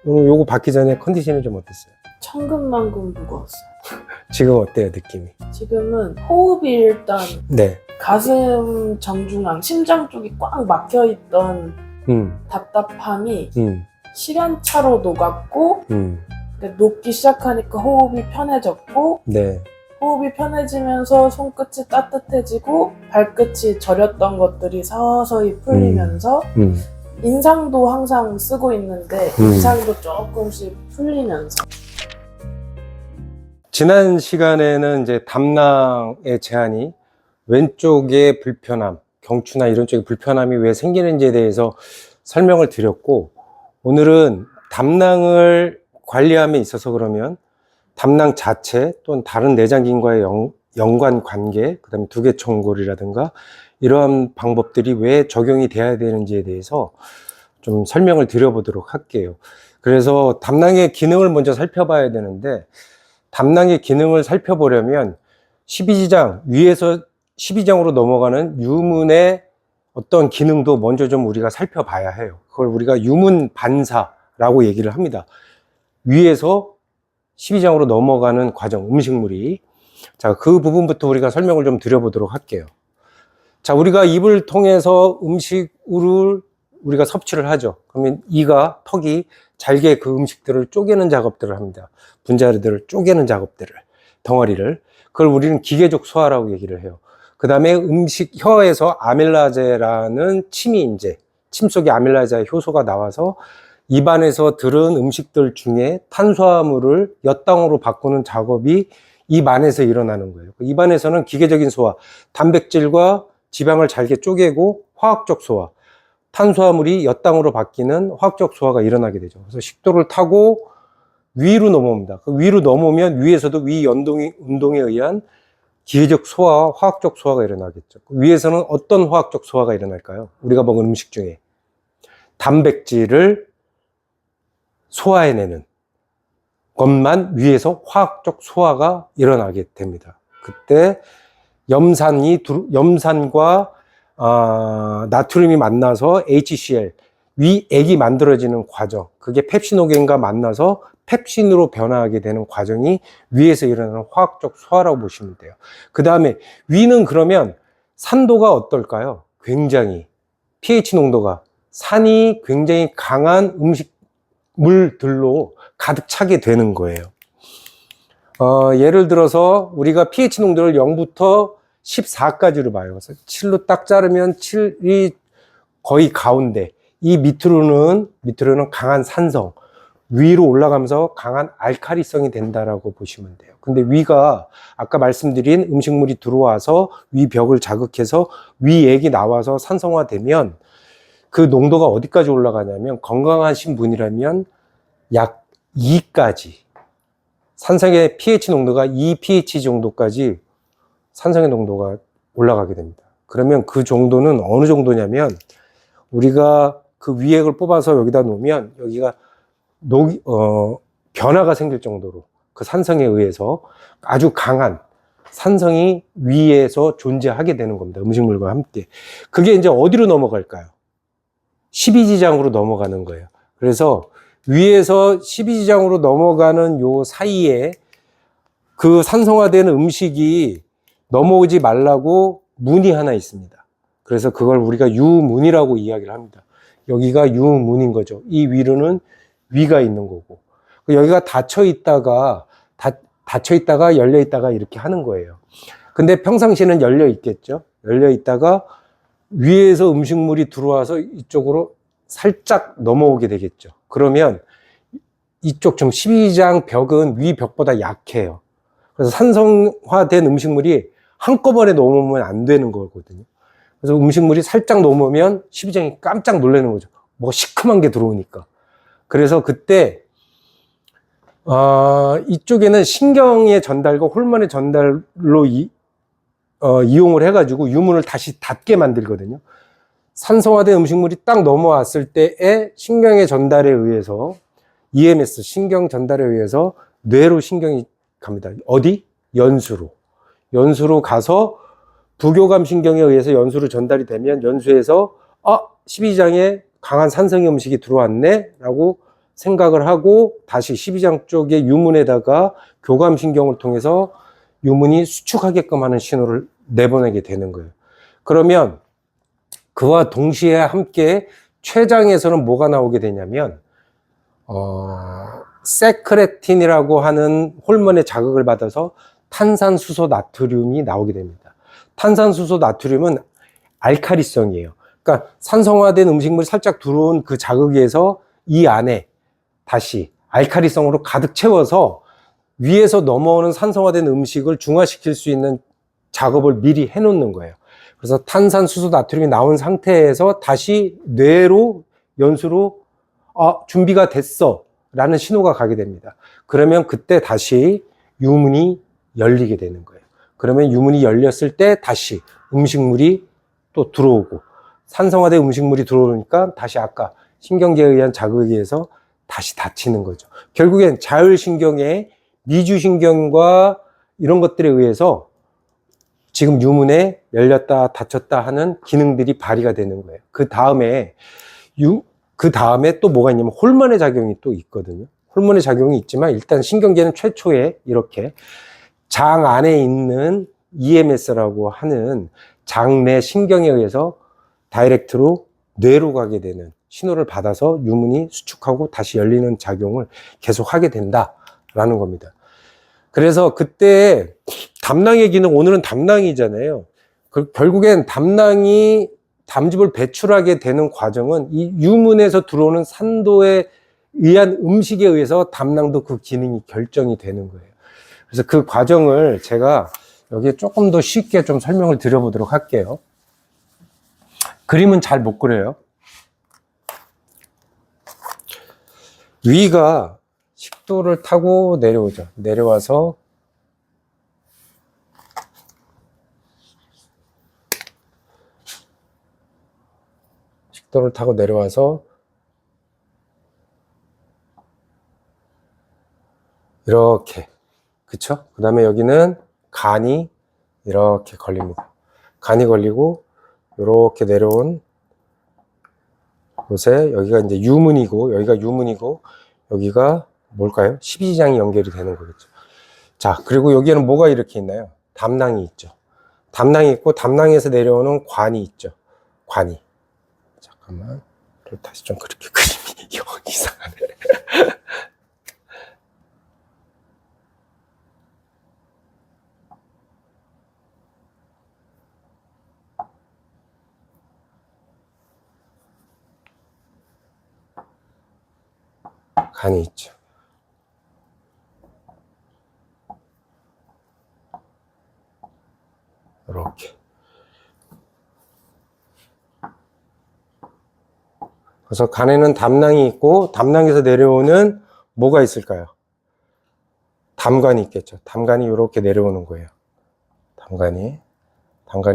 오늘 요거 받기 전에 컨디션이 좀 어땠어요? 천근만근 무거웠어요. 지금 어때요, 느낌이? 지금은 호흡이 일단 네. 가슴 정중앙, 심장 쪽이 꽉 막혀있던 답답함이 시간차로 녹았고 녹기 시작하니까 호흡이 편해졌고 네. 호흡이 편해지면서 손끝이 따뜻해지고 발끝이 저렸던 것들이 서서히 풀리면서 인상도 항상 쓰고 있는데 인상도 조금씩 풀리면서 지난 시간에는 이제 담낭의 제한이 왼쪽의 불편함, 경추나 이런 쪽의 불편함이 왜 생기는지에 대해서 설명을 드렸고, 오늘은 담낭을 관리함에 있어서 그러면 담낭 자체 또는 다른 내장기관과의 연관 관계, 그 다음에 두개청골이라든가 이러한 방법들이 왜 적용이 돼야 되는지에 대해서 좀 설명을 드려보도록 할게요. 그래서 담낭의 기능을 먼저 살펴봐야 되는데, 담낭의 기능을 살펴보려면 12지장, 위에서 12지장으로 넘어가는 유문의 어떤 기능도 먼저 좀 우리가 살펴봐야 해요. 그걸 우리가 유문 반사라고 얘기를 합니다. 위에서 12지장으로 넘어가는 과정, 음식물이. 자, 그 부분부터 우리가 설명을 좀 드려보도록 할게요. 자, 우리가 입을 통해서 음식을 우리가 섭취를 하죠. 그러면 이가, 턱이 잘게 그 음식들을 쪼개는 작업들을 합니다. 분자들을 쪼개는 작업들을, 덩어리를. 그걸 우리는 기계적 소화라고 얘기를 해요. 그 다음에 음식, 혀에서 아밀라제라는 침이 침 속에 아밀라제 효소가 나와서 입안에서 들은 음식들 중에 탄수화물을 엿당으로 바꾸는 작업이 입 안에서 일어나는 거예요. 입 안에서는 기계적인 소화, 단백질과 지방을 잘게 쪼개고 화학적 소화, 탄수화물이 엿당으로 바뀌는 화학적 소화가 일어나게 되죠. 그래서 식도를 타고 위로 넘어옵니다. 그 위로 넘어오면 위에서도 위 운동에 의한 기계적 소화와 화학적 소화가 일어나겠죠. 위에서는 어떤 화학적 소화가 일어날까요? 우리가 먹은 음식 중에 단백질을 소화해내는 것만 위에서 화학적 소화가 일어나게 됩니다. 그때 염산과 나트륨이 만나서 HCl, 위액이 만들어지는 과정, 그게 펩시노겐과 만나서 펩신으로 변화하게 되는 과정이 위에서 일어나는 화학적 소화라고 보시면 돼요. 그 다음에 위는 그러면 산도가 어떨까요? 굉장히 pH 농도가 산이 굉장히 강한 음식물들로 가득 차게 되는 거예요. 예를 들어서 우리가 pH 농도를 0부터 14까지로 봐요. 그래서 7로 딱 자르면 7이 거의 가운데, 이 밑으로는 강한 산성, 위로 올라가면서 강한 알칼리성이 된다라고 보시면 돼요. 근데 위가 아까 말씀드린 음식물이 들어와서 위 벽을 자극해서 위액이 나와서 산성화되면 그 농도가 어디까지 올라가냐면, 건강하신 분이라면 약 2까지, 산성의 pH 농도가 2pH 정도까지 산성의 농도가 올라가게 됩니다. 그러면 그 정도는 어느 정도냐면, 우리가 그 위액을 뽑아서 여기다 놓으면 여기가 변화가 생길 정도로 그 산성에 의해서 아주 강한 산성이 위에서 존재하게 되는 겁니다. 음식물과 함께. 그게 이제 어디로 넘어갈까요? 12지장으로 넘어가는 거예요. 그래서 위에서 12지장으로 넘어가는 요 사이에 그 산성화되는 음식이 넘어오지 말라고 문이 하나 있습니다. 그래서 그걸 우리가 유문이라고 이야기를 합니다. 여기가 유문인 거죠. 이 위로는 위가 있는 거고, 여기가 닫혀 있다가 열려 있다가 이렇게 하는 거예요. 근데 평상시에는 열려 있겠죠. 열려 있다가 위에서 음식물이 들어와서 이쪽으로 살짝 넘어오게 되겠죠. 그러면 이쪽 좀 12지장 벽은 위 벽보다 약해요. 그래서 산성화된 음식물이 한꺼번에 넘어오면 안 되는 거거든요. 그래서 음식물이 살짝 넘어오면 12지장이 깜짝 놀라는 거죠. 뭐가 시큼한 게 들어오니까. 그래서 그때 이쪽에는 신경의 전달과 호르몬의 전달로 이용을 해가지고 유문을 다시 닫게 만들거든요. 산성화된 음식물이 딱 넘어왔을 때의 신경의 전달에 의해서, EMS, 신경 전달에 의해서 뇌로 신경이 갑니다. 어디? 연수로 가서 부교감 신경에 의해서 연수로 전달이 되면 연수에서 12지장에 강한 산성의 음식이 들어왔네 라고 생각을 하고 다시 12장 쪽의 유문에다가 교감신경을 통해서 유문이 수축하게끔 하는 신호를 내보내게 되는 거예요. 그러면 그와 동시에 함께 췌장에서는 뭐가 나오게 되냐면 세크레틴이라고 하는 호르몬의 자극을 받아서 탄산수소 나트륨이 나오게 됩니다. 탄산수소 나트륨은 알칼리성이에요. 그러니까 산성화된 음식물이 살짝 들어온 그 자극에서 이 안에 다시 알칼리성으로 가득 채워서 위에서 넘어오는 산성화된 음식을 중화시킬 수 있는 작업을 미리 해놓는 거예요. 그래서 탄산수소 나트륨이 나온 상태에서 다시 뇌로 연수로 준비가 됐어 라는 신호가 가게 됩니다. 그러면 그때 다시 유문이 열리게 되는 거예요. 그러면 유문이 열렸을 때 다시 음식물이 또 들어오고 산성화된 음식물이 들어오니까 다시 아까 신경계에 의한 자극에 의해서 다시 닫히는 거죠. 결국엔 자율신경의 미주신경과 이런 것들에 의해서 지금 유문에 열렸다 닫혔다 하는 기능들이 발휘가 되는 거예요. 그 다음에 또 뭐가 있냐면 호르몬의 작용이 또 있거든요. 호르몬의 작용이 있지만 일단 신경계는 최초에 이렇게 장 안에 있는 EMS라고 하는 장내 신경에 의해서 다이렉트로 뇌로 가게 되는 신호를 받아서 유문이 수축하고 다시 열리는 작용을 계속 하게 된다라는 겁니다. 그래서 그때 담낭의 기능, 오늘은 담낭이잖아요. 결국엔 담낭이 담즙을 배출하게 되는 과정은 이 유문에서 들어오는 산도에 의한 음식에 의해서 담낭도 그 기능이 결정이 되는 거예요. 그래서 그 과정을 제가 여기에 조금 더 쉽게 좀 설명을 드려보도록 할게요. 그림은 잘 못 그려요. 위가 식도를 타고 내려오죠. 내려와서 식도를 타고 내려와서 이렇게, 그쵸? 그 다음에 여기는 간이 이렇게 걸립니다. 간이 걸리고 이렇게 내려온 곳에 여기가 이제 유문이고 여기가 유문이고 여기가 뭘까요? 12지장이 연결이 되는 거겠죠. 자, 그리고 여기에는 뭐가 이렇게 있나요? 담낭이 있죠. 담낭이 있고 담낭에서 내려오는 관이 있죠. 관이. 잠깐만. 다시 좀 그렇게 그림이 이상하네. 간이 있죠. 이렇게. 그래서 간에는 담낭이 있고 담낭에서 내려오는 뭐가 있을까요? 담관이 있겠죠. 담관이 이렇게 내려오는 거예요. 담관이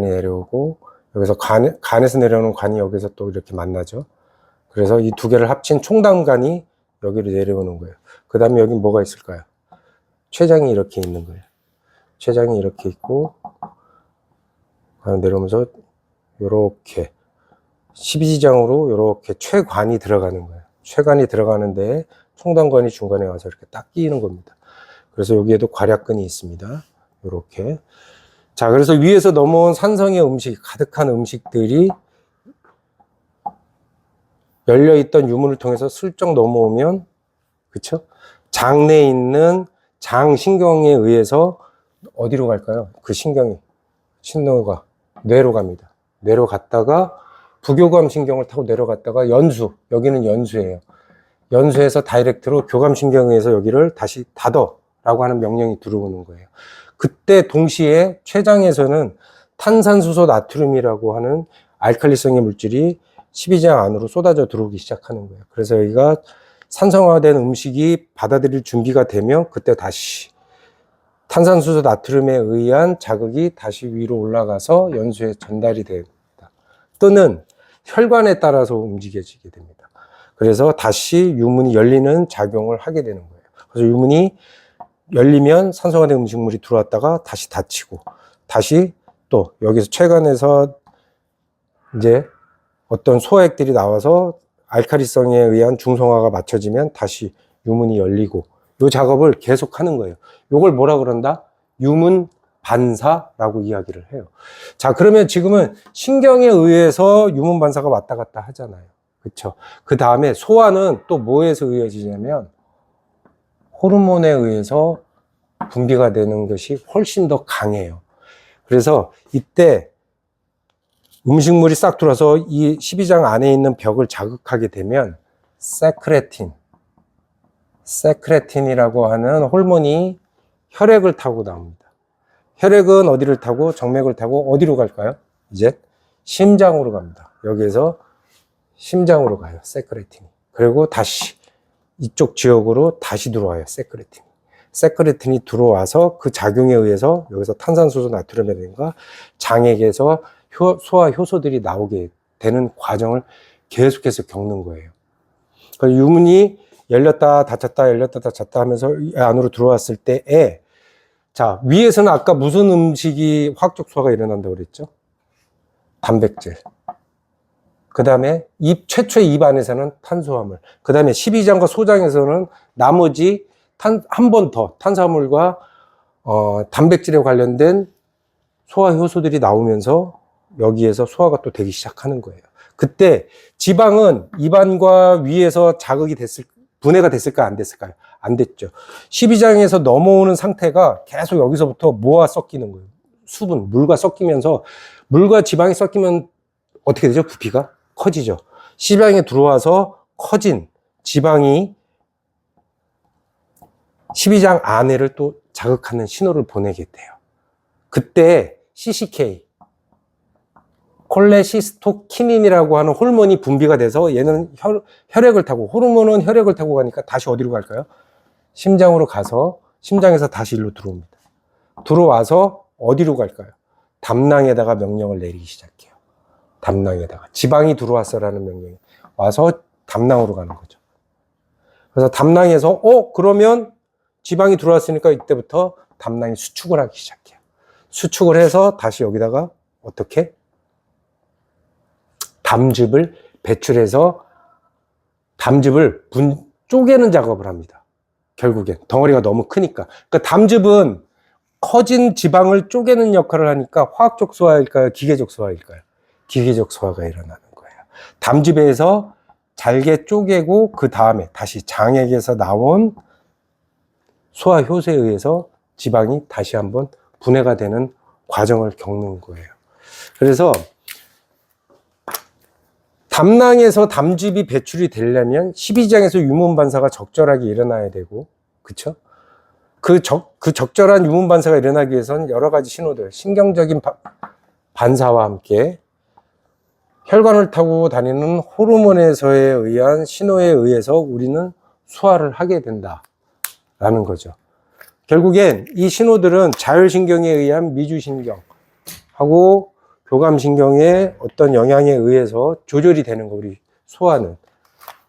내려오고 여기서 간에서 내려오는 관이 여기서 또 이렇게 만나죠. 그래서 이 두 개를 합친 총담관이 여기로 내려오는 거예요. 그 다음에 여기 뭐가 있을까요? 췌장이 이렇게 있는 거예요. 췌장이 이렇게 있고 내려오면서 이렇게 12지장으로 이렇게 췌관이 들어가는 거예요. 췌관이 들어가는데 총담관이 중간에 와서 이렇게 딱 끼이는 겁니다. 그래서 여기에도 괄약근이 있습니다. 이렇게. 자, 그래서 위에서 넘어온 산성의 음식, 가득한 음식들이 열려있던 유문을 통해서 슬쩍 넘어오면, 그쵸? 장내에 있는 장신경에 의해서 어디로 갈까요? 그 신호가 뇌로 갑니다. 뇌로 갔다가 부교감신경을 타고 내려갔다가 연수, 여기는 연수예요. 연수에서 다이렉트로 교감신경에 의해서 여기를 다시 닫어 라고 하는 명령이 들어오는 거예요. 그때 동시에 췌장에서는 탄산수소 나트륨이라고 하는 알칼리성의 물질이 12지장 안으로 쏟아져 들어오기 시작하는 거예요. 그래서 여기가 산성화된 음식이 받아들일 준비가 되면 그때 다시 탄산수소 나트륨에 의한 자극이 다시 위로 올라가서 연수에 전달이 됩니다. 또는 혈관에 따라서 움직여지게 됩니다. 그래서 다시 유문이 열리는 작용을 하게 되는 거예요. 그래서 유문이 열리면 산성화된 음식물이 들어왔다가 다시 닫히고 다시 또 여기서 췌관에서 이제 어떤 소화액들이 나와서 알카리성에 의한 중성화가 맞춰지면 다시 유문이 열리고 이 작업을 계속 하는 거예요. 이걸 뭐라 그런다? 유문 반사라고 이야기를 해요. 자, 그러면 지금은 신경에 의해서 유문 반사가 왔다 갔다 하잖아요. 그렇죠? 그 다음에 소화는 또 뭐에서 이어지냐면 호르몬에 의해서 분비가 되는 것이 훨씬 더 강해요. 그래서 이때 음식물이 싹 들어와서 이 12장 안에 있는 벽을 자극하게 되면 세크레틴이라고 하는 호르몬이 혈액을 타고 나옵니다. 혈액은 어디를 타고 정맥을 타고 어디로 갈까요? 이제 심장으로 갑니다. 여기에서 심장으로 가요. 세크레틴이. 그리고 다시 이쪽 지역으로 다시 들어와요. 세크레틴이 들어와서 그 작용에 의해서 여기서 탄산수소 나트륨이라든가 장액에서 소화 효소들이 나오게 되는 과정을 계속해서 겪는 거예요. 그러니까 유문이 열렸다 닫혔다 열렸다 닫혔다 하면서 안으로 들어왔을 때에 자, 위에서는 아까 무슨 음식이 화학적 소화가 일어난다고 그랬죠? 단백질. 그 다음에 최초의 입 안에서는 탄수화물. 그 다음에 12장과 소장에서는 나머지 한 번 더 탄수화물과 단백질에 관련된 소화 효소들이 나오면서 여기에서 소화가 또 되기 시작하는 거예요. 그때 지방은 입안과 위에서 자극이 분해가 됐을까요? 안 됐을까요? 안 됐죠. 12장에서 넘어오는 상태가 계속 여기서부터 뭐와 섞이는 거예요? 수분, 물과 섞이면서 물과 지방이 섞이면 어떻게 되죠? 부피가 커지죠. 12장에 들어와서 커진 지방이 12장 안에를 또 자극하는 신호를 보내게 돼요. 그때 CCK, 콜레시스토키닌이라고 하는 호르몬이 분비가 돼서 얘는 혈액을 타고, 호르몬은 혈액을 타고 가니까 다시 어디로 갈까요? 심장으로 가서 심장에서 다시 일로 들어옵니다. 들어와서 어디로 갈까요? 담낭에다가 명령을 내리기 시작해요. 담낭에다가 지방이 들어왔어라는 명령이 와서 담낭으로 가는 거죠. 그래서 담낭에서 그러면 지방이 들어왔으니까 이때부터 담낭이 수축을 하기 시작해요. 수축을 해서 다시 여기다가 어떻게? 담즙을 배출해서 담즙을 쪼개는 작업을 합니다. 결국엔 덩어리가 너무 크니까. 그러니까 담즙은 커진 지방을 쪼개는 역할을 하니까 화학적 소화일까요? 기계적 소화일까요? 기계적 소화가 일어나는 거예요. 담즙에서 잘게 쪼개고 그 다음에 다시 장액에서 나온 소화 효소에 의해서 지방이 다시 한번 분해가 되는 과정을 겪는 거예요. 그래서 담낭에서 담즙이 배출이 되려면 12장에서 유문 반사가 적절하게 일어나야 되고, 그쵸? 그 적절한 유문 반사가 일어나기 위해서는 여러 가지 신호들, 신경적인 반사와 함께 혈관을 타고 다니는 호르몬에서에 의한 신호에 의해서 우리는 소화를 하게 된다라는 거죠. 결국엔 이 신호들은 자율신경에 의한 미주신경하고 교감신경의 어떤 영향에 의해서 조절이 되는 거, 우리 소화는.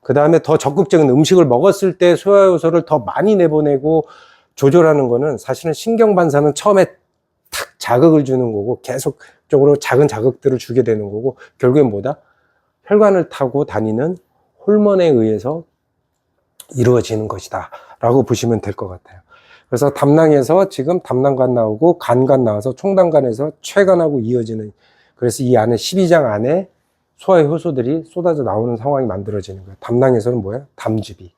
그 다음에 더 적극적인 음식을 먹었을 때 소화효소를 더 많이 내보내고 조절하는 거는 사실은 신경반사는 처음에 탁 자극을 주는 거고 계속적으로 작은 자극들을 주게 되는 거고 결국엔 뭐다? 혈관을 타고 다니는 호르몬에 의해서 이루어지는 것이다 라고 보시면 될 것 같아요. 그래서 담낭에서 지금 담낭관 나오고 간관 나와서 총담관에서 췌관하고 이어지는, 그래서 이 안에 12장 안에 소화 효소들이 쏟아져 나오는 상황이 만들어지는 거예요. 담낭에서는 뭐예요? 담즙이.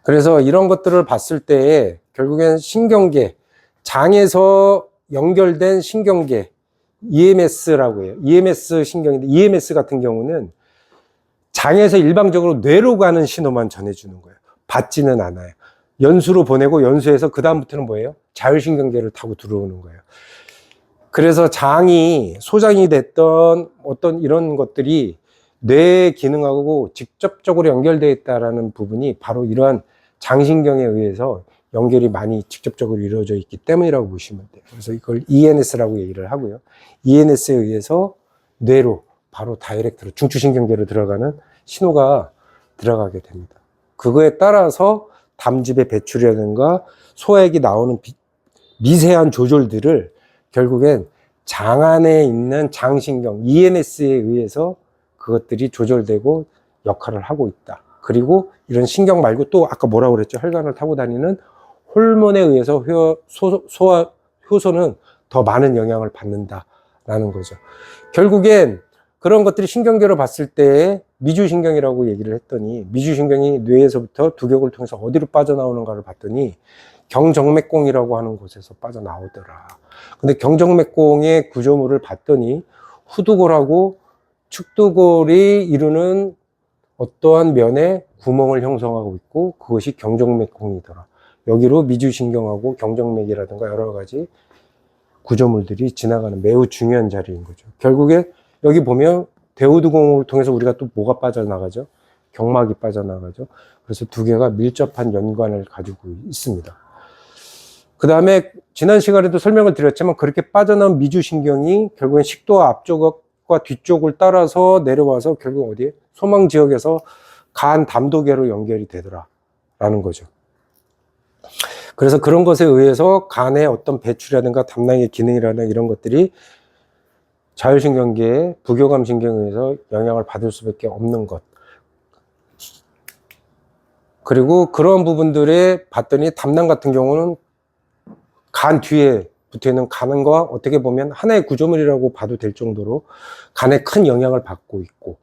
그래서 이런 것들을 봤을 때에 결국엔 신경계, 장에서 연결된 신경계, EMS라고 해요. EMS 신경인데 EMS 같은 경우는 장에서 일방적으로 뇌로 가는 신호만 전해주는 거예요. 받지는 않아요. 연수로 보내고 연수에서 그 다음부터는 뭐예요? 자율신경계를 타고 들어오는 거예요. 그래서 장이 소장이 됐던 어떤 이런 것들이 뇌 기능하고 직접적으로 연결되어 있다는 부분이 바로 이러한 장신경에 의해서 연결이 많이 직접적으로 이루어져 있기 때문이라고 보시면 돼요. 그래서 이걸 ENS라고 얘기를 하고요. ENS에 의해서 뇌로 바로 다이렉트로 중추신경계로 들어가는 신호가 들어가게 됩니다. 그거에 따라서 담즙의 배출이라든가 소액이 나오는 미세한 조절들을 결국엔 장 안에 있는 장신경 EMS에 의해서 그것들이 조절되고 역할을 하고 있다. 그리고 이런 신경 말고 또 아까 뭐라고 그랬죠? 혈관을 타고 다니는 호르몬에 의해서 소화 효소는 더 많은 영향을 받는다라는 거죠. 결국엔 그런 것들이 신경계로 봤을 때 미주신경이라고 얘기를 했더니, 미주신경이 뇌에서부터 두개골을 통해서 어디로 빠져나오는가를 봤더니 경정맥공이라고 하는 곳에서 빠져나오더라. 근데 경정맥공의 구조물을 봤더니 후두골하고 측두골이 이루는 어떠한 면에 구멍을 형성하고 있고, 그것이 경정맥공이더라. 여기로 미주신경하고 경정맥이라든가 여러 가지 구조물들이 지나가는 매우 중요한 자리인 거죠. 결국에 여기 보면 대우두공을 통해서 우리가 또 뭐가 빠져나가죠? 경막이 빠져나가죠. 그래서 두 개가 밀접한 연관을 가지고 있습니다. 그 다음에 지난 시간에도 설명을 드렸지만, 그렇게 빠져나온 미주신경이 결국엔 식도 앞쪽과 뒤쪽을 따라서 내려와서 결국 어디에? 소망 지역에서 간 담도계로 연결이 되더라 라는 거죠. 그래서 그런 것에 의해서 간의 어떤 배출이라든가 담낭의 기능이라든가 이런 것들이 자율신경계의 부교감신경에 의해서 영향을 받을 수밖에 없는 것. 그리고 그런 부분들에 봤더니 담낭 같은 경우는 간 뒤에 붙어있는 간과 어떻게 보면 하나의 구조물이라고 봐도 될 정도로 간에 큰 영향을 받고 있고,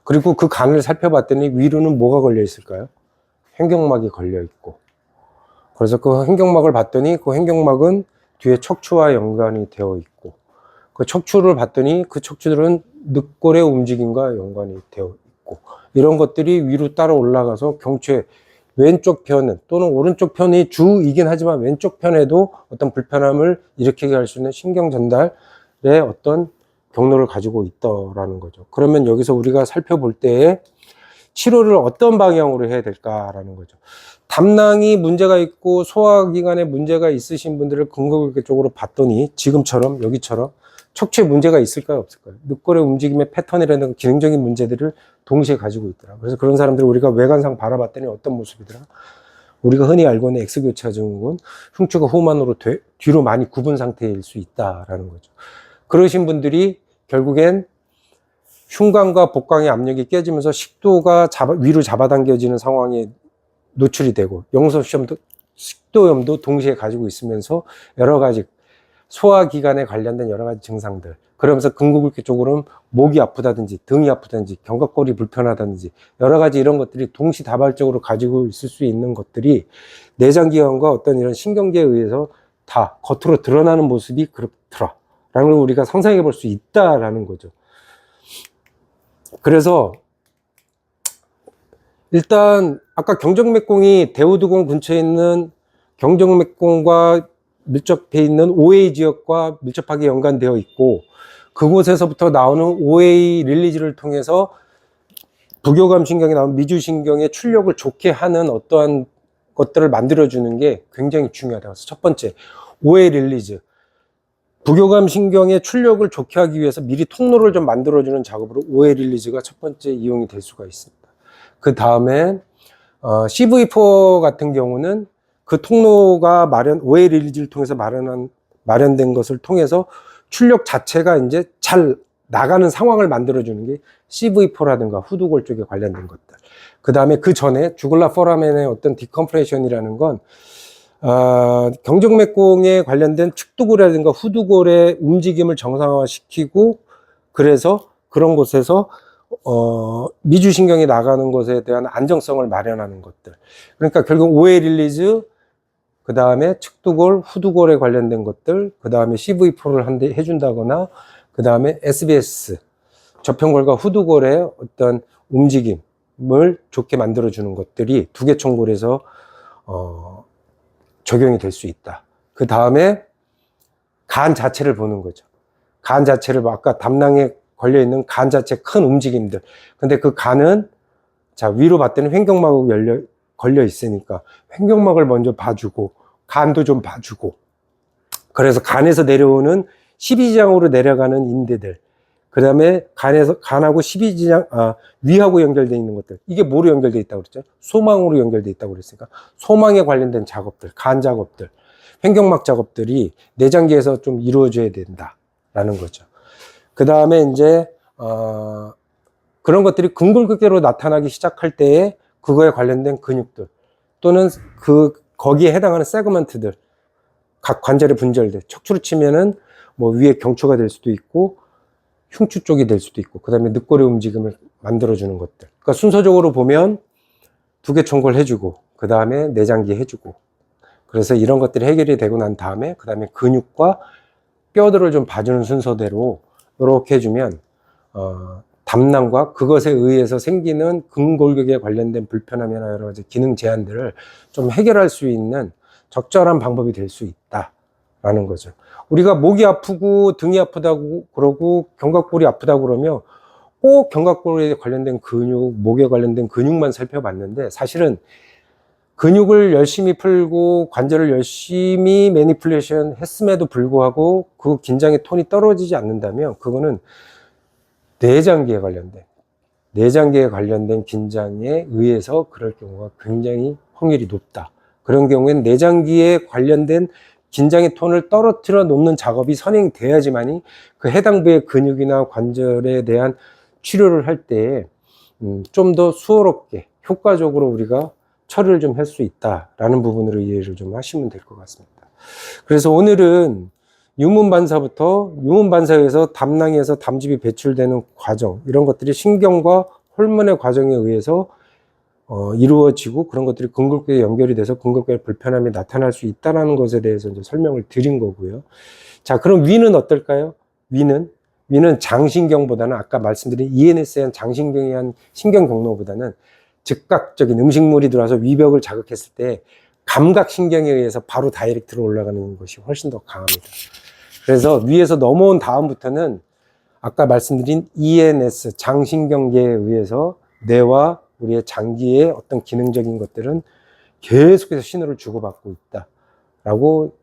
그리고 그 간을 살펴봤더니 위로는 뭐가 걸려 있을까요? 횡격막이 걸려 있고, 그래서 그 횡격막을 봤더니 그 횡격막은 뒤에 척추와 연관이 되어 있고, 그 척추를 봤더니 그 척추들은 늑골의 움직임과 연관이 되어 있고, 이런 것들이 위로 따라 올라가서 경추의 왼쪽 편은 또는 오른쪽 편이 주이긴 하지만 왼쪽 편에도 어떤 불편함을 일으키게 할 수 있는 신경 전달의 어떤 경로를 가지고 있다라는 거죠. 그러면 여기서 우리가 살펴볼 때에 치료를 어떤 방향으로 해야 될까라는 거죠. 담낭이 문제가 있고 소화기관에 문제가 있으신 분들을 근거적으로 봤더니 지금처럼 여기처럼 척추에 문제가 있을까요, 없을까요? 늑골의 움직임의 패턴이라는 기능적인 문제들을 동시에 가지고 있더라. 그래서 그런 사람들을 우리가 외관상 바라봤더니 어떤 모습이더라? 우리가 흔히 알고 있는 X교차 증후군, 흉추가 후만으로 뒤로 많이 굽은 상태일 수 있다라는 거죠. 그러신 분들이 결국엔 흉관과 복강의 압력이 깨지면서 식도가 위로 잡아당겨지는 상황에 노출이 되고, 영소시험도 식도염도 동시에 가지고 있으면서 여러 가지 소화기관에 관련된 여러 가지 증상들, 그러면서 근구불규 쪽으로는 목이 아프다든지 등이 아프다든지 견갑골이 불편하다든지 여러 가지 이런 것들이 동시다발적으로 가지고 있을 수 있는 것들이 내장기관과 어떤 이런 신경계에 의해서 다 겉으로 드러나는 모습이 그렇더라 라는 걸 우리가 상상해 볼 수 있다라는 거죠. 그래서 일단 아까 경정맥공이 대우두공 근처에 있는 경정맥공과 밀접해 있는 OA 지역과 밀접하게 연관되어 있고, 그곳에서부터 나오는 OA 릴리즈를 통해서 부교감 신경이 나오는 미주신경의 출력을 좋게 하는 어떠한 것들을 만들어주는 게 굉장히 중요하다. 그래서 첫 번째, OA 릴리즈. 부교감 신경의 출력을 좋게 하기 위해서 미리 통로를 좀 만들어주는 작업으로 OA 릴리즈가 첫 번째 이용이 될 수가 있습니다. 그 다음에 CV4 같은 경우는 그 통로가 OA 릴리즈를 통해서 마련된 것을 통해서 출력 자체가 이제 잘 나가는 상황을 만들어주는 게 CV4라든가 후두골 쪽에 관련된 것들. 그 다음에 그 전에 주글라 포라멘의 어떤 디컴프레션이라는 건 경정맥공에 관련된 측두골이라든가 후두골의 움직임을 정상화시키고, 그래서 그런 곳에서 미주신경이 나가는 것에 대한 안정성을 마련하는 것들. 그러니까 결국 OA 릴리즈, 그 다음에 측두골, 후두골에 관련된 것들, 그 다음에 CV4를 해준다거나, 그 다음에 SBS, 저편골과 후두골의 어떤 움직임을 좋게 만들어주는 것들이 두개총골에서 적용이 될 수 있다. 그 다음에 간 자체를 보는 거죠. 간 자체를 아까 담낭에 걸려있는 간 자체 큰 움직임들. 근데 그 간은 자 위로 봤더니 횡격막으로 걸려 있으니까 횡격막을 먼저 봐주고 간도 좀 봐주고, 그래서 간에서 내려오는 12지장으로 내려가는 인대들, 그 다음에 간하고 12지장, 위하고 연결되어 있는 것들, 이게 뭐로 연결되어 있다고 그랬죠? 소망으로 연결되어 있다고 그랬으니까 소망에 관련된 작업들, 간 작업들, 횡격막 작업들이 내장기에서 좀 이루어져야 된다라는 거죠. 그 다음에 이제 그런 것들이 근골격계로 나타나기 시작할 때에 그거에 관련된 근육들 또는 거기에 해당하는 세그먼트들, 각 관절의 분절들, 척추로 치면은 뭐 위에 경추가 될 수도 있고 흉추 쪽이 될 수도 있고, 그 다음에 늑골의 움직임을 만들어주는 것들. 그러니까 순서적으로 보면 두개총골 해주고, 그 다음에 내장기 해주고, 그래서 이런 것들이 해결이 되고 난 다음에 그 다음에 근육과 뼈들을 좀 봐주는 순서대로 이렇게 해주면 담낭과 그것에 의해서 생기는 근골격에 관련된 불편함이나 여러 가지 기능 제한들을 좀 해결할 수 있는 적절한 방법이 될 수 있다라는 거죠. 우리가 목이 아프고 등이 아프다고 그러고 견갑골이 아프다고 그러면 꼭 견갑골에 관련된 근육, 목에 관련된 근육만 살펴봤는데, 사실은 근육을 열심히 풀고 관절을 열심히 매니플레이션 했음에도 불구하고 그 긴장의 톤이 떨어지지 않는다면 그거는 내장기에 관련된 긴장에 의해서 그럴 경우가 굉장히 확률이 높다. 그런 경우에는 내장기에 관련된 긴장의 톤을 떨어뜨려 놓는 작업이 선행돼야지만이 그 해당 부의 근육이나 관절에 대한 치료를 할 때에 좀 더 수월하게 효과적으로 우리가 처리를 좀 할 수 있다라는 부분으로 이해를 좀 하시면 될 것 같습니다. 그래서 오늘은 유문반사에서 담낭에서 담즙이 배출되는 과정, 이런 것들이 신경과 호르몬의 과정에 의해서 이루어지고 그런 것들이 근골격에 연결이 돼서 근골격에 불편함이 나타날 수 있다는 것에 대해서 이제 설명을 드린 거고요. 자, 그럼 위는 어떨까요? 위는 장신경보다는 아까 말씀드린 ENS에 의한 장신경에 의한 신경 경로보다는 즉각적인 음식물이 들어와서 위벽을 자극했을 때 감각신경에 의해서 바로 다이렉트로 올라가는 것이 훨씬 더 강합니다. 그래서 위에서 넘어온 다음부터는 아까 말씀드린 ENS, 장신경계에 의해서 뇌와 우리의 장기의 어떤 기능적인 것들은 계속해서 신호를 주고받고 있다라고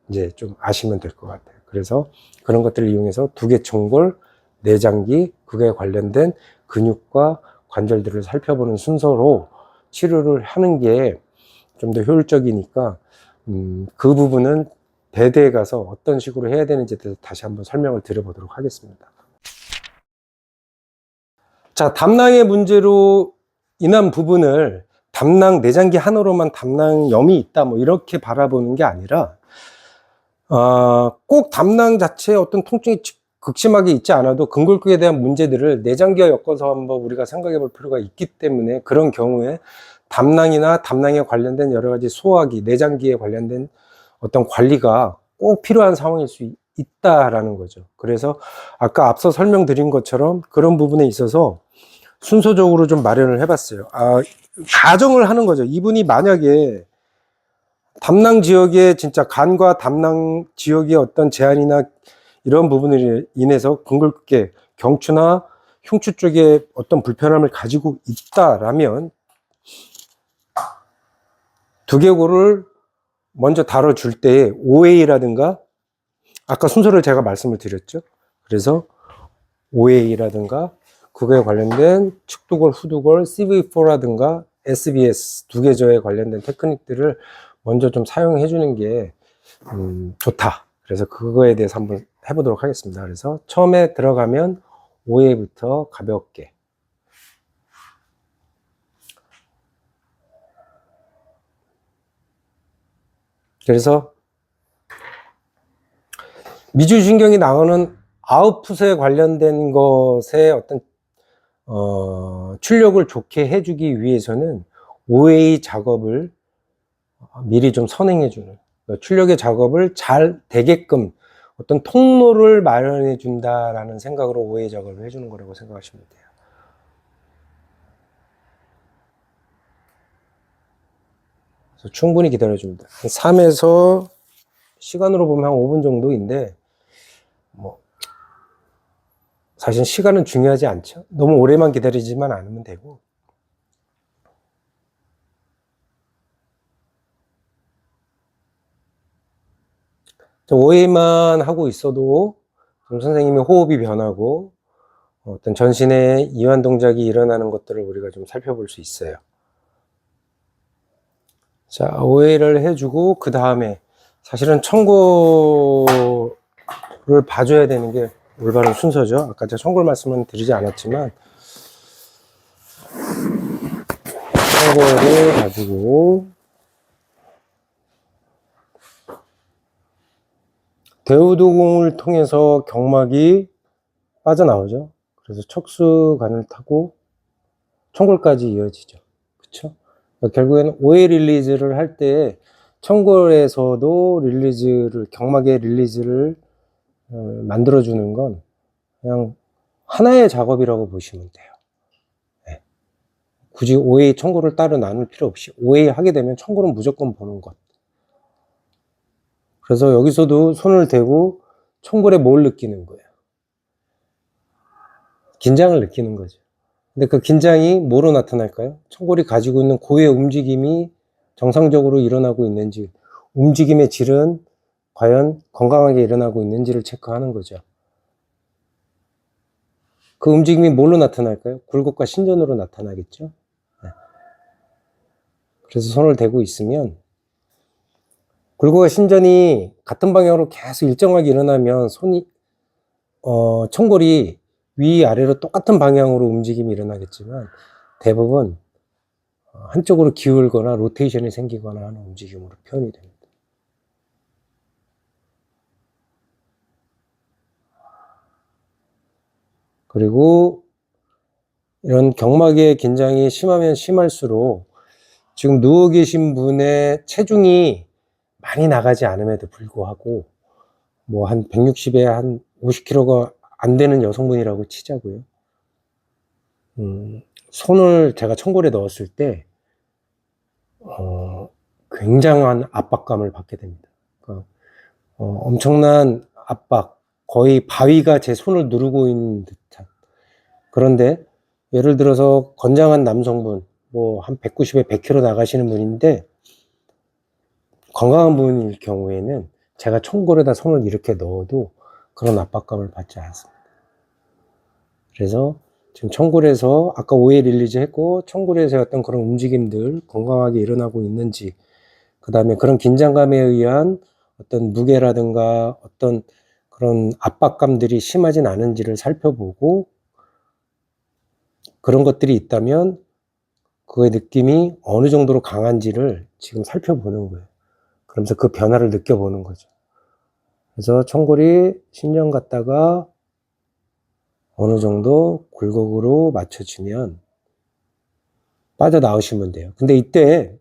이제 좀 아시면 될 것 같아요. 그래서 그런 것들을 이용해서 두개총골, 내장기, 그거에 관련된 근육과 관절들을 살펴보는 순서로 치료를 하는 게 좀 더 효율적이니까 그 부분은 대대에 가서 어떤 식으로 해야 되는지에 대해서 다시 한번 설명을 드려보도록 하겠습니다. 자, 담낭의 문제로 인한 부분을 담낭 내장기 하나로만 담낭염이 있다 뭐 이렇게 바라보는 게 아니라 꼭 담낭 자체에 어떤 통증이 극심하게 있지 않아도 근골격에 대한 문제들을 내장기와 엮어서 한번 우리가 생각해 볼 필요가 있기 때문에, 그런 경우에 담낭이나 담낭에 관련된 여러 가지 소화기, 내장기에 관련된 어떤 관리가 꼭 필요한 상황일 수 있다라는 거죠. 그래서 아까 앞서 설명드린 것처럼 그런 부분에 있어서 순서적으로 좀 마련을 해봤어요. 가정을 하는 거죠. 이분이 만약에 담낭 지역에 진짜 간과 담낭 지역의 어떤 제한이나 이런 부분으로 인해서 근골격계, 경추나 흉추 쪽에 어떤 불편함을 가지고 있다라면 두개골을 먼저 다뤄줄 때에 OA라든가 아까 순서를 제가 말씀을 드렸죠. 그래서 OA라든가 그거에 관련된 측두골, 후두골, CV4라든가 SBS 두개저에 관련된 테크닉들을 먼저 좀 사용해 주는 게 좋다. 그래서 그거에 대해서 한번 해보도록 하겠습니다. 그래서 처음에 들어가면 OA부터 가볍게, 그래서 미주신경이 나오는 아웃풋에 관련된 것에 어떤 출력을 좋게 해주기 위해서는 OA 작업을 미리 좀 선행해주는, 출력의 작업을 잘 되게끔 어떤 통로를 마련해 준다라는 생각으로 OA 작업을 해주는 거라고 생각하시면 돼요. 그래서 충분히 기다려줍니다. 3에서 시간으로 보면 한 5분 정도인데, 뭐 사실 시간은 중요하지 않죠. 너무 오래만 기다리지만 않으면 되고. OA만 하고 있어도 좀 선생님의 호흡이 변하고 어떤 전신의 이완 동작이 일어나는 것들을 우리가 좀 살펴볼 수 있어요. 자, OA를 해주고 그 다음에 사실은 청골을 봐줘야 되는 게 올바른 순서죠. 아까 제가 청골 말씀은 드리지 않았지만 청거를 가지고 대우도공을 통해서 경막이 빠져나오죠. 그래서 척수관을 타고 청골까지 이어지죠. 그쵸? 결국에는 OA 릴리즈를 할 때 청골에서도 릴리즈를, 경막의 릴리즈를 만들어주는 건 그냥 하나의 작업이라고 보시면 돼요. 네. 굳이 OA 청골을 따로 나눌 필요 없이 OA 하게 되면 청골은 무조건 보는 것. 그래서 여기서도 손을 대고 청골에 뭘 느끼는 거예요? 긴장을 느끼는 거죠. 근데 그 긴장이 뭐로 나타날까요? 청골이 가지고 있는 고유의 움직임이 정상적으로 일어나고 있는지, 움직임의 질은 과연 건강하게 일어나고 있는지를 체크하는 거죠. 그 움직임이 뭘로 나타날까요? 굴곡과 신전으로 나타나겠죠. 네. 그래서 손을 대고 있으면 굴곡과 신전이 같은 방향으로 계속 일정하게 일어나면 손이 청골이 위아래로 똑같은 방향으로 움직임이 일어나겠지만 대부분 한쪽으로 기울거나 로테이션이 생기거나 하는 움직임으로 표현이 됩니다. 그리고 이런 경막의 긴장이 심하면 심할수록 지금 누워 계신 분의 체중이 많이 나가지 않음에도 불구하고 뭐 한 160에 한 50kg가 안 되는 여성분이라고 치자고요. 손을 제가 청골에 넣었을 때 굉장한 압박감을 받게 됩니다. 그러니까 엄청난 압박, 거의 바위가 제 손을 누르고 있는 듯한. 그런데 예를 들어서 건장한 남성분, 뭐 한 190에 100kg 나가시는 분인데 건강한 분일 경우에는 제가 청골에다 손을 이렇게 넣어도 그런 압박감을 받지 않습니다. 그래서 지금 청골에서 아까 OA 릴리즈 했고 청골에서 어떤 그런 움직임들 건강하게 일어나고 있는지, 그 다음에 그런 긴장감에 의한 어떤 무게라든가 어떤 그런 압박감들이 심하진 않은지를 살펴보고, 그런 것들이 있다면 그의 느낌이 어느 정도로 강한지를 지금 살펴보는 거예요. 그러면서 그 변화를 느껴보는 거죠. 그래서 청골이 신전 갔다가 어느 정도 굴곡으로 맞춰지면 빠져나오시면 돼요. 근데 이때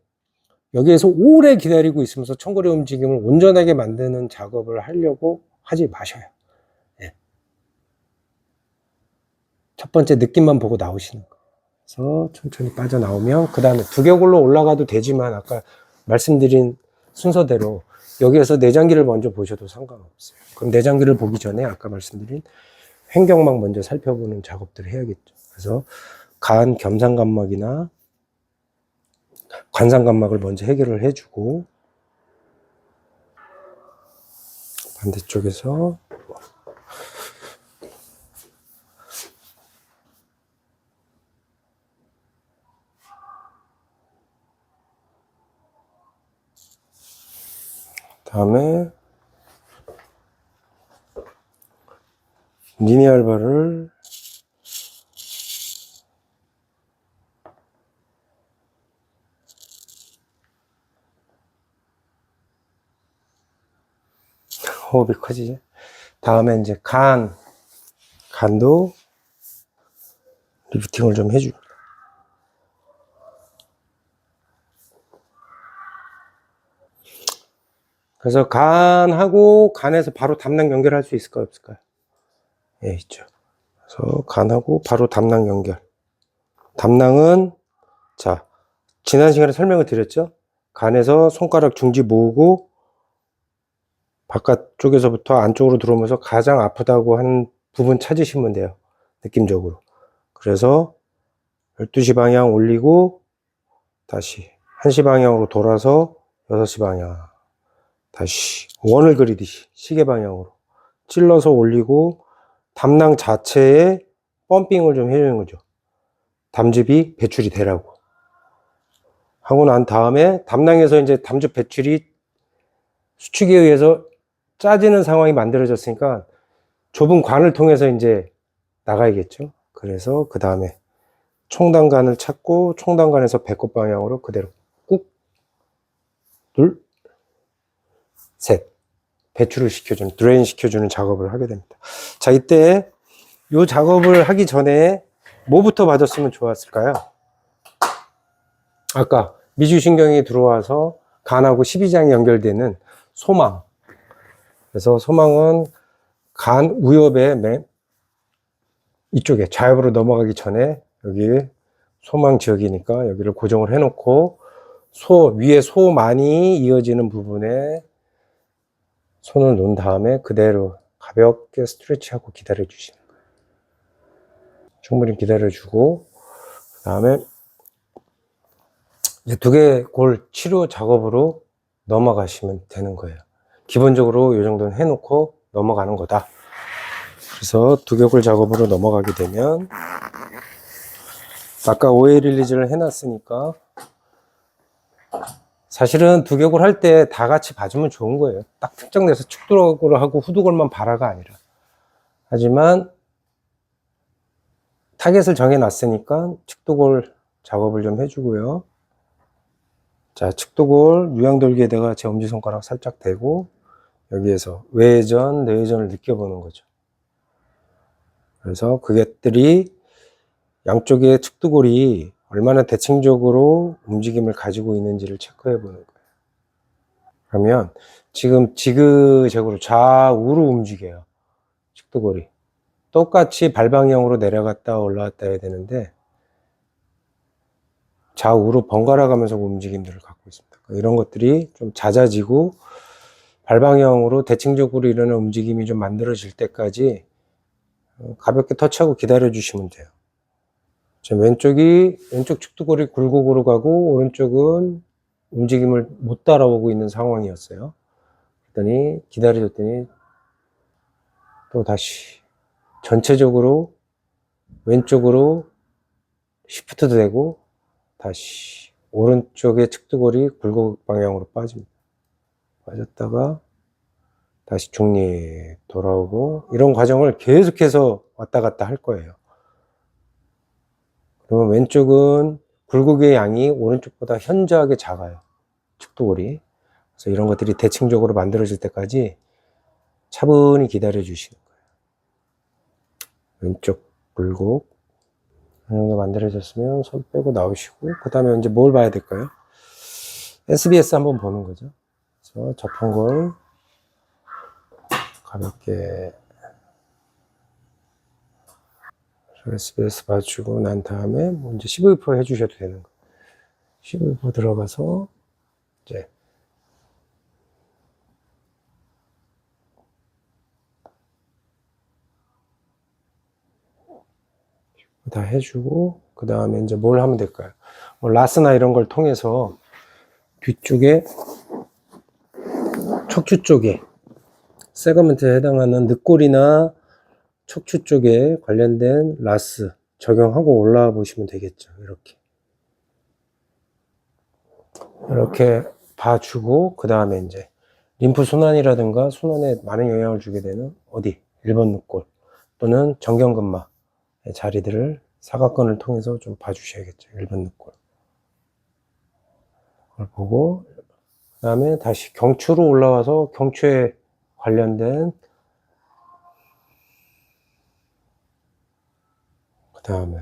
여기에서 오래 기다리고 있으면서 청골의 움직임을 온전하게 만드는 작업을 하려고 하지 마셔요. 네. 첫 번째 느낌만 보고 나오시는 거예요. 그래서 천천히 빠져나오면 그 다음에 두개골로 올라가도 되지만 아까 말씀드린 순서대로 여기에서 내장기를 먼저 보셔도 상관없어요. 그럼 내장기를 보기 전에 아까 말씀드린 횡경막 먼저 살펴보는 작업들을 해야겠죠. 그래서 간 겸상간막이나 관상간막을 먼저 해결을 해주고, 반대쪽에서 다음에 리니알바를 호흡이 커지죠. 다음에 이제 간도 리프팅을 좀 해줍니다. 그래서 간하고 간에서 바로 담낭 연결할 수 있을까요, 없을까요? 예, 있죠. 그래서 간하고 바로 담낭 연결. 담낭은 자, 지난 시간에 설명을 드렸죠. 간에서 손가락 중지 모으고 바깥쪽에서부터 안쪽으로 들어오면서 가장 아프다고 하는 부분 찾으시면 돼요. 느낌적으로. 그래서 12시 방향 올리고 다시 1시 방향으로 돌아서 6시 방향 다시 원을 그리듯이 시계 방향으로 찔러서 올리고 담낭 자체에 펌핑을 좀 해주는 거죠. 담즙이 배출이 되라고. 하고 난 다음에 담낭에서 이제 담즙 배출이 수축에 의해서 짜지는 상황이 만들어졌으니까 좁은 관을 통해서 이제 나가야겠죠. 그래서 그 다음에 총단간을 찾고 총단간에서 배꼽 방향으로 그대로 꾹, 둘, 셋. 배출을 시켜주는, 드레인 시켜주는 작업을 하게 됩니다. 자, 이때 이 작업을 하기 전에 뭐부터 봐줬으면 좋았을까요? 아까 미주신경이 들어와서 간하고 십이장이 연결되는 소망. 그래서 소망은 간 우엽의 맨 이쪽에 좌엽으로 넘어가기 전에 여기 소망 지역이니까 여기를 고정을 해놓고 위에 소만이 이어지는 부분에 손을 놓은 다음에 그대로 가볍게 스트레치하고 기다려 주시는 거예요. 충분히 기다려 주고 그 다음에 이제 두개골 치료 작업으로 넘어가시면 되는 거예요. 기본적으로 이 정도는 해놓고 넘어가는 거다. 그래서 두개골 작업으로 넘어가게 되면 아까 오해 릴리즈를 해놨으니까 사실은 두개골 할 때 다 같이 봐주면 좋은 거예요. 딱 특정돼서 축두골 하고 후두골만 봐라가 아니라. 하지만 타겟을 정해놨으니까 측두골 작업을 좀 해주고요. 자, 측두골 유양돌기에다가 제 엄지손가락 살짝 대고 여기에서 외전, 내외전을 느껴보는 거죠. 그래서 그것들이 양쪽의 측두골이 얼마나 대칭적으로 움직임을 가지고 있는지를 체크해 보는 거예요. 그러면 지금 지그재그로 좌우로 움직여요. 측두골이. 똑같이 발방향으로 내려갔다 올라갔다 해야 되는데 좌우로 번갈아 가면서 움직임들을 갖고 있습니다. 이런 것들이 좀 잦아지고 발방향으로 대칭적으로 일어나는 움직임이 좀 만들어질 때까지 가볍게 터치하고 기다려 주시면 돼요. 왼쪽 측두골이 굴곡으로 가고 오른쪽은 움직임을 못 따라오고 있는 상황이었어요. 그랬더니 기다려줬더니 또 다시 전체적으로 왼쪽으로 시프트도 되고 다시 오른쪽의 측두골이 굴곡 방향으로 빠집니다. 빠졌다가 다시 중립 돌아오고 이런 과정을 계속해서 왔다 갔다 할 거예요. 그러면 왼쪽은 굴곡의 양이 오른쪽보다 현저하게 작아요. 측두골이. 그래서 이런 것들이 대칭적으로 만들어질 때까지 차분히 기다려 주시는 거예요. 왼쪽 굴곡 이런 게 만들어졌으면 손 빼고 나오시고 그 다음에 이제 뭘 봐야 될까요? SBS 한번 보는 거죠. 그래서 접한 걸 가볍게 SBS 봐주고 난 다음에 이제 15% 해주셔도 되는 거예요. 15% 들어가서 이제 다 해주고 그 다음에 이제 뭘 하면 될까요? 뭐 라스나 이런 걸 통해서 뒤쪽에 척추 쪽에 세그먼트에 해당하는 늑골이나 척추 쪽에 관련된 라스 적용하고 올라와 보시면 되겠죠. 이렇게 봐주고 그 다음에 이제 림프 순환이라든가 순환에 많은 영향을 주게 되는 어디 1번 늑골 또는 정경근막의 자리들을 사각건을 통해서 좀 봐주셔야겠죠. 1번 늑골 그걸 보고 그 다음에 다시 경추로 올라와서 경추에 관련된 그 다음에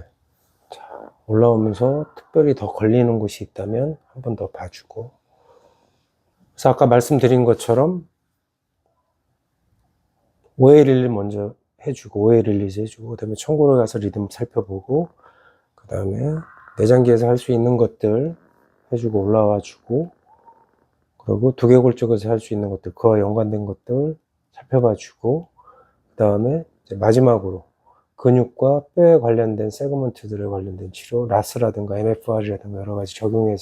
올라오면서 특별히 더 걸리는 곳이 있다면 한 번 더 봐주고 그래서 아까 말씀드린 것처럼 오해 릴리즈 먼저 해주고 오해 릴리즈 해주고 그 다음에 청구로 가서 리듬 살펴보고 그 다음에 내장기에서 할 수 있는 것들 해주고 올라와 주고 그리고 두개골 쪽에서 할 수 있는 것들 그와 연관된 것들 살펴봐 주고 그 다음에 마지막으로 근육과 뼈에 관련된 세그먼트들에 관련된 치료 라스라든가 MFR이라든가 여러 가지 적용해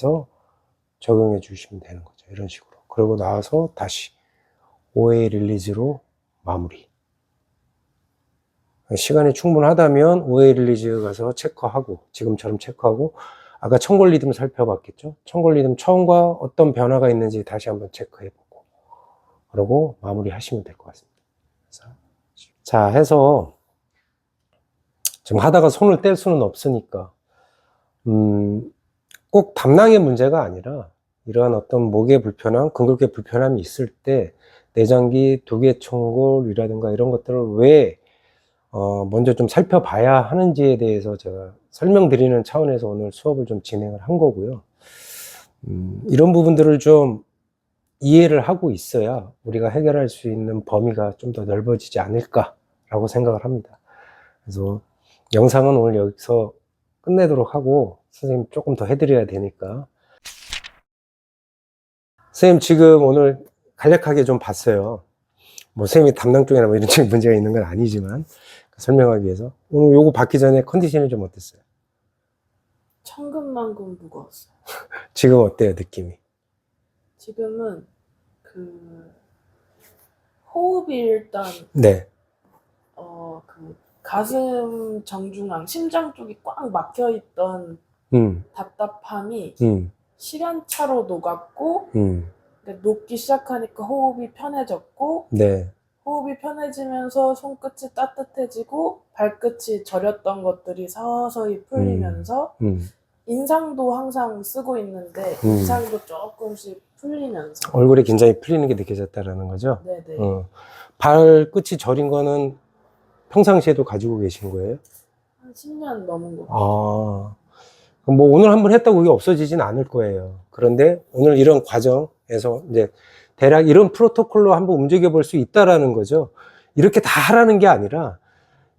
주시면 되는 거죠. 이런 식으로. 그러고 나와서 다시 OA 릴리즈로 마무리. 시간이 충분하다면 OA 릴리즈 가서 체크하고 지금처럼 체크하고 아까 청골 리듬 살펴봤겠죠. 청골 리듬 처음과 어떤 변화가 있는지 다시 한번 체크해보고 그러고 마무리 하시면 될 것 같습니다. 자 해서 지금 하다가 손을 뗄 수는 없으니까 꼭 담낭의 문제가 아니라 이러한 어떤 목의 불편함, 근골격 불편함이 있을 때 내장기, 두개천골이라든가 이런 것들을 왜 먼저 좀 살펴봐야 하는지에 대해서 제가 설명드리는 차원에서 오늘 수업을 좀 진행을 한 거고요. 이런 부분들을 좀 이해를 하고 있어야 우리가 해결할 수 있는 범위가 좀 더 넓어지지 않을까라고 생각을 합니다. 그래서 영상은 오늘 여기서 끝내도록 하고 선생님 조금 더 해드려야 되니까. 선생님 지금 오늘 간략하게 좀 봤어요. 뭐 선생님이 담당 쪽이나 뭐 이런 쪽에 문제가 있는 건 아니지만 설명하기 위해서 오늘 요거 받기 전에 컨디션이 좀 어땠어요? 천근만근 무거웠어요. 지금 어때요, 느낌이? 지금은 그 호흡이 일단 네. 그 가슴 정중앙, 심장 쪽이 꽉 막혀 있던 답답함이 시간차로 녹았고, 그러니까 녹기 시작하니까 호흡이 편해졌고, 네. 호흡이 편해지면서 손끝이 따뜻해지고 발끝이 저렸던 것들이 서서히 풀리면서 인상도 항상 쓰고 있는데 인상도 조금씩 풀리면서 얼굴에 긴장이 풀리는 게 느껴졌다라는 거죠? 네네. 발끝이 저린 거는 평상시에도 가지고 계신 거예요? 한 10년 넘은 것 같아요. 아, 그럼 뭐 오늘 한번 했다고 그게 없어지진 않을 거예요. 그런데 오늘 이런 과정에서 이제 대략 이런 프로토콜로 한번 움직여 볼 수 있다라는 거죠. 이렇게 다 하라는 게 아니라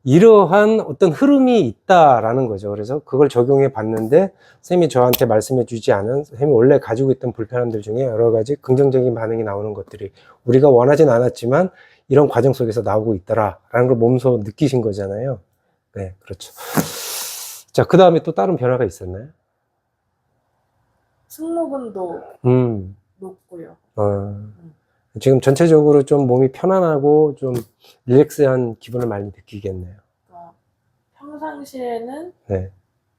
이러한 어떤 흐름이 있다라는 거죠. 그래서 그걸 적용해 봤는데 선생님이 저한테 말씀해 주지 않은 선생님이 원래 가지고 있던 불편함들 중에 여러 가지 긍정적인 반응이 나오는 것들이 우리가 원하진 않았지만 이런 과정 속에서 나오고 있더라라는 걸 몸소 느끼신 거잖아요. 네, 그렇죠. 자, 그 다음에 또 다른 변화가 있었나요? 승모근도 높고요. 지금 전체적으로 좀 몸이 편안하고 좀 릴렉스한 기분을 많이 느끼겠네요. 그러니까 평상시에는 네.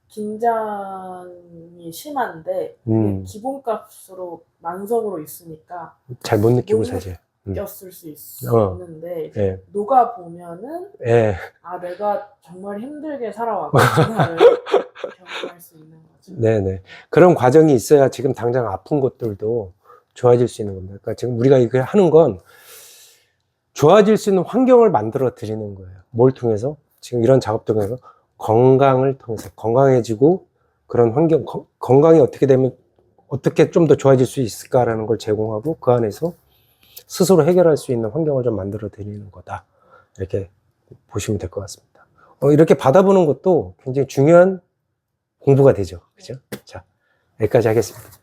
긴장이 심한데 그게 기본값으로 만성으로 있으니까 잘 못 느끼고 못 사실. 느꼈을 수 있는데 예. 녹아 보면은 예. 아 내가 정말 힘들게 살아왔구나를 경험할 수 있는 거죠. 네네. 그런 과정이 있어야 지금 당장 아픈 것들도 좋아질 수 있는 겁니다. 그러니까 지금 우리가 이걸 하는 건 좋아질 수 있는 환경을 만들어 드리는 거예요. 뭘 통해서? 지금 이런 작업들 통해서 건강을 통해서 건강해지고 그런 환경, 건강이 어떻게 되면 어떻게 좀 더 좋아질 수 있을까라는 걸 제공하고 그 안에서 스스로 해결할 수 있는 환경을 좀 만들어 드리는 거다. 이렇게 보시면 될 것 같습니다. 이렇게 받아보는 것도 굉장히 중요한 공부가 되죠. 그죠? 자, 여기까지 하겠습니다.